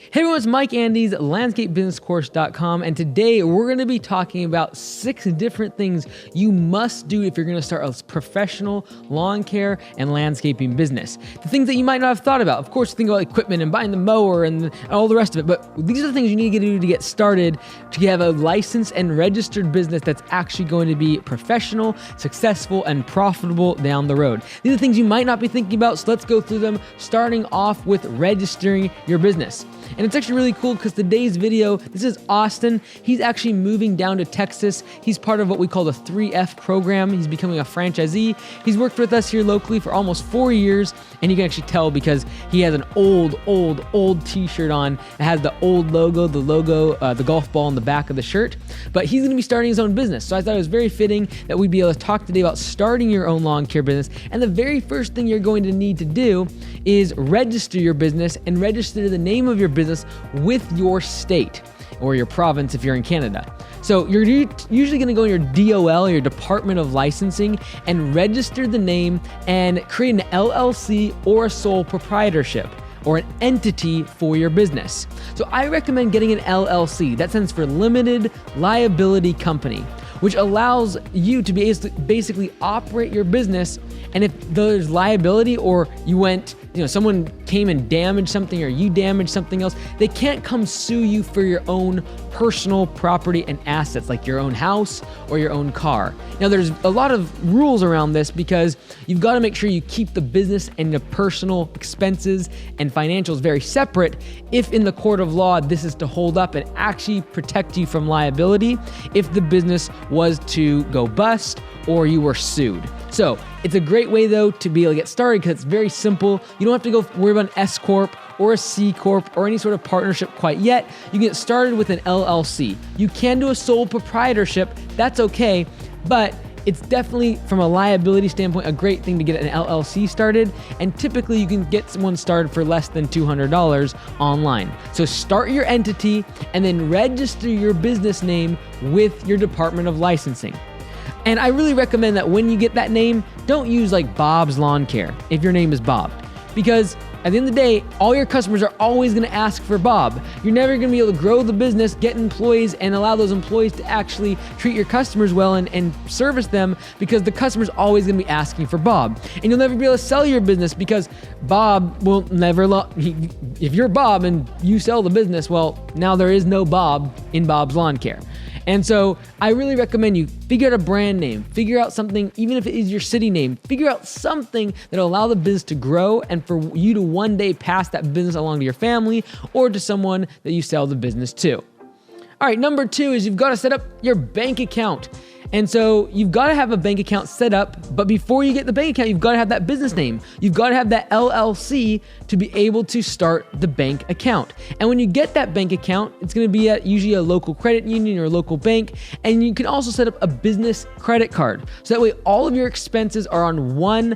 Hey everyone, it's Mike Andes, landscapebusinesscourse.com, and today we're going to be talking about 6 different things you must do if you're going to start a professional lawn care and landscaping business. The things that you might not have thought about. Of course, think about equipment and buying the mower and all the rest of it, but these are the things you need to do to get started to have a licensed and registered business that's actually going to be professional, successful, and profitable down the road. These are things you might not be thinking about, so let's go through them, starting off with registering your business. And it's actually really cool because today's video, this is Austin. He's actually moving down to Texas. He's part of what we call the 3F program. He's becoming a franchisee. He's worked with us here locally for almost 4 years, and you can actually tell because he has an old t-shirt on. It has the old logo, the golf ball on the back of the shirt. But he's gonna be starting his own business. So I thought it was very fitting that we'd be able to talk today about starting your own lawn care business. And the very first thing you're going to need to do is register your business and register the name of your business with your state or your province if you're in Canada. So you're usually going to go in your DOL, your Department of Licensing, and register the name and create an LLC or a sole proprietorship or an entity for your business. So I recommend getting an LLC. That stands for Limited Liability Company, which allows you to be basically operate your business. And if there's liability or someone came and damaged something or you damaged something else, they can't come sue you for your own personal property and assets like your own house or your own car. Now there's a lot of rules around this because you've got to make sure you keep the business and the personal expenses and financials very separate if in the court of law this is to hold up and actually protect you from liability if the business was to go bust or you were sued. So it's a great way though to be able to get started because it's very simple. You don't have to go worry about an S Corp or a C Corp or any sort of partnership quite yet. You can get started with an LLC. You can do a sole proprietorship, that's okay, but it's definitely, from a liability standpoint, a great thing to get an LLC started, and typically you can get one started for less than $200 online. So start your entity and then register your business name with your Department of Licensing. And I really recommend that when you get that name, don't use like Bob's Lawn Care if your name is Bob, because at the end of the day, all your customers are always going to ask for Bob. You're never going to be able to grow the business, get employees, and allow those employees to actually treat your customers well and service them because the customer's always going to be asking for Bob. And you'll never be able to sell your business because Bob will never, if you're Bob and you sell the business, well, now there is no Bob in Bob's Lawn Care. And so I really recommend you figure out a brand name, figure out something, even if it is your city name, figure out something that'll allow the business to grow and for you to one day pass that business along to your family or to someone that you sell the business to. All right, number 2 is you've got to set up your bank account. And so you've got to have a bank account set up, but before you get the bank account, you've got to have that business name. You've got to have that LLC to be able to start the bank account. And when you get that bank account, it's going to be usually a local credit union or a local bank. And you can also set up a business credit card. So that way all of your expenses are on one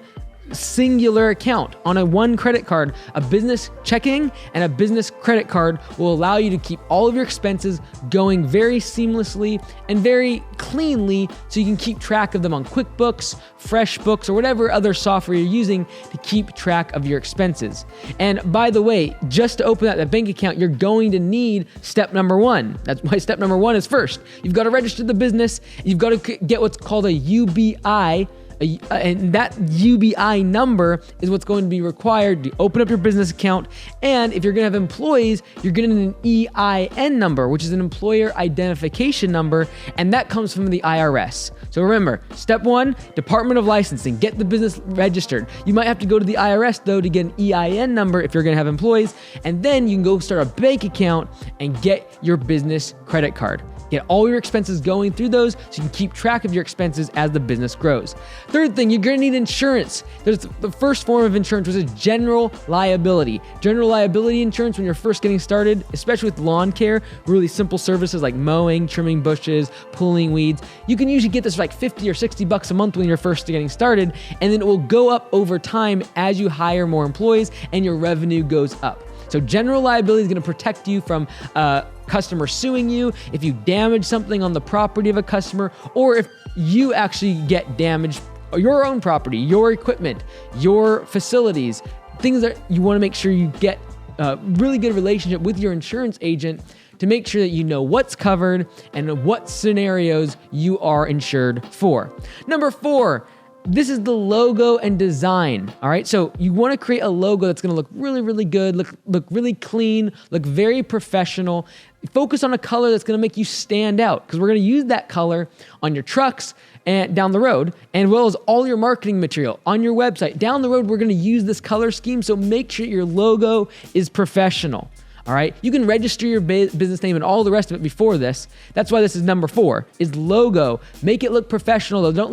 singular account on a one credit card. A business checking and a business credit card will allow you to keep all of your expenses going very seamlessly and very cleanly so you can keep track of them on QuickBooks, FreshBooks, or whatever other software you're using to keep track of your expenses. And by the way, just to open that bank account, you're going to need step number 1. That's why step number 1 is first. You've got to register the business. You've got to get what's called a UBI. And that UBI number is what's going to be required to open up your business account. And if you're going to have employees, you're going to need an EIN number, which is an employer identification number, and that comes from the IRS. So remember, step 1, Department of Licensing, get the business registered. You might have to go to the IRS though to get an EIN number if you're going to have employees, and then you can go start a bank account and get your business credit card. Get all your expenses going through those so you can keep track of your expenses as the business grows. Third thing, you're going to need insurance. There's the first form of insurance, which is general liability. General liability insurance when you're first getting started, especially with lawn care, really simple services like mowing, trimming bushes, pulling weeds. You can usually get this for like $50 or $60 a month when you're first getting started, and then it will go up over time as you hire more employees and your revenue goes up. So general liability is going to protect you from customer suing you if you damage something on the property of a customer, or if you actually get damaged, your own property, your equipment, your facilities, things that you want to make sure you get really good relationship with your insurance agent to make sure that you know what's covered and what scenarios you are insured for. Number 4, this is the logo and design. All right, so you want to create a logo that's going to look really, really good, look really clean, look very professional. Focus on a color that's going to make you stand out, because we're going to use that color on your trucks and down the road, and as well as all your marketing material on your website. Down the road, we're going to use this color scheme, so make sure your logo is professional. All right, you can register your business name and all the rest of it before this. That's why this is number 4, is logo. Make it look professional, though. Don't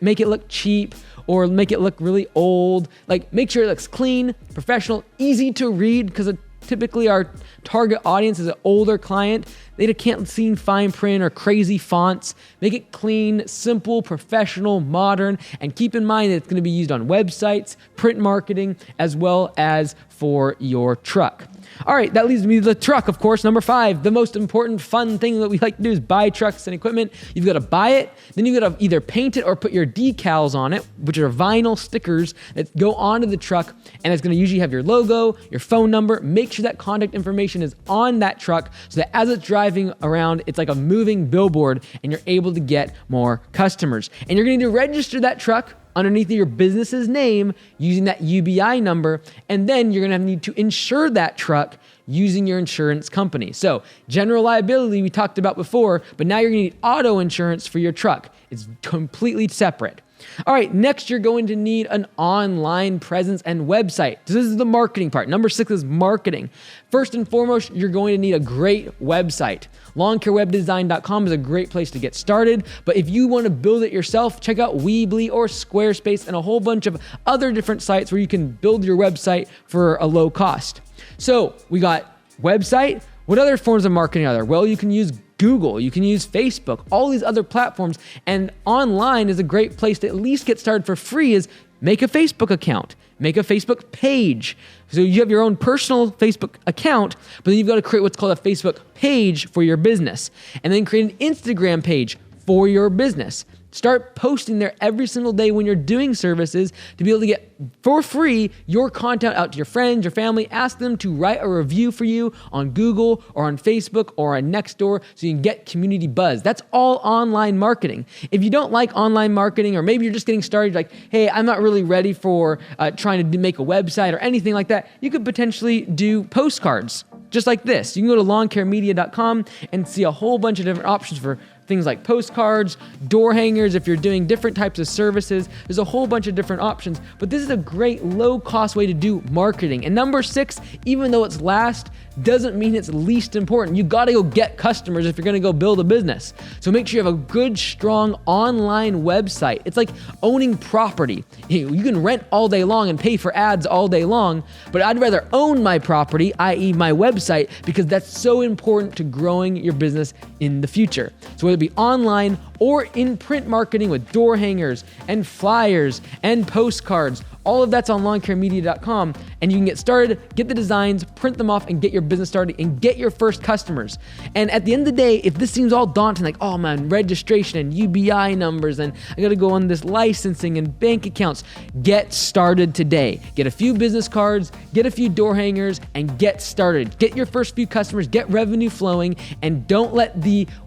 make it look cheap or make it look really old. Like, make sure it looks clean, professional, easy to read, because typically our target audience is an older client. They can't see fine print or crazy fonts. Make it clean, simple, professional, modern, and keep in mind that it's going to be used on websites, print marketing, as well as for your truck. All right, that leads me to the truck, of course. Number 5, the most important fun thing that we like to do is buy trucks and equipment. You've got to buy it, then you've got to either paint it or put your decals on it, which are vinyl stickers that go onto the truck, and it's going to usually have your logo, your phone number. Make sure that contact information is on that truck so that as it's driving around, it's like a moving billboard and you're able to get more customers. And you're going to need to register that truck underneath your business's name using that UBI number, and then you're going to need to insure that truck using your insurance company. So general liability we talked about before, but now you're going to need auto insurance for your truck. It's completely separate. All right, next you're going to need an online presence and website. So this is the marketing part. Number 6 is marketing. First and foremost, you're going to need a great website. LawnCareWebDesign.com is a great place to get started, but if you want to build it yourself, check out Weebly or Squarespace and a whole bunch of other different sites where you can build your website for a low cost. So we got website. What other forms of marketing are there? Well, you can use Google, you can use Facebook, all these other platforms, and online is a great place to at least get started for free. Is make a Facebook account, make a Facebook page. So you have your own personal Facebook account, but then you've got to create what's called a Facebook page for your business, and then create an Instagram page for your business. Start posting there every single day when you're doing services to be able to get for free your content out to your friends, your family. Ask them to write a review for you on Google or on Facebook or on Nextdoor so you can get community buzz. That's all online marketing. If you don't like online marketing, or maybe you're just getting started, like, hey, I'm not really ready for trying to make a website or anything like that, you could potentially do postcards just like this. You can go to lawncaremedia.com and see a whole bunch of different options for things like postcards, door hangers. If you're doing different types of services, there's a whole bunch of different options, but this is a great low-cost way to do marketing. And number 6, even though it's last, doesn't mean it's least important. You got to go get customers if you're going to go build a business. So make sure you have a good, strong online website. It's like owning property. You can rent all day long and pay for ads all day long, but I'd rather own my property, i.e. my website, because that's so important to growing your business in the future. So whether it be online or in print marketing with door hangers and flyers and postcards, all of that's on lawncaremedia.com, and you can get started, get the designs, print them off, and get your business started and get your first customers. And at the end of the day, if this seems all daunting, like, oh man, registration and UBI numbers, and I gotta go on this licensing and bank accounts, get started today. Get a few business cards, get a few door hangers, and get started. Get your first few customers, get revenue flowing, and don't let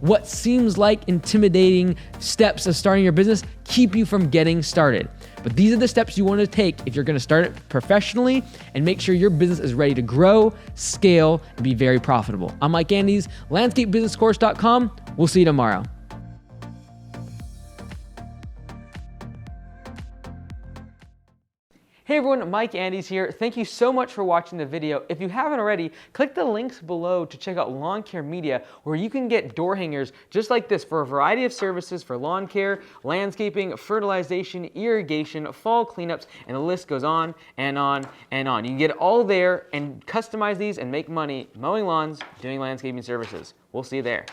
what seems like intimidating steps of starting your business keep you from getting started. But these are the steps you want to take if you're going to start it professionally and make sure your business is ready to grow, scale, and be very profitable. I'm Mike Andes, landscapebusinesscourse.com. We'll see you tomorrow. Hey everyone, Mike Andes here. Thank you so much for watching the video. If you haven't already, click the links below to check out Lawn Care Media, where you can get door hangers just like this for a variety of services for lawn care, landscaping, fertilization, irrigation, fall cleanups, and the list goes on and on and on. You can get it all there and customize these and make money mowing lawns, doing landscaping services. We'll see you there.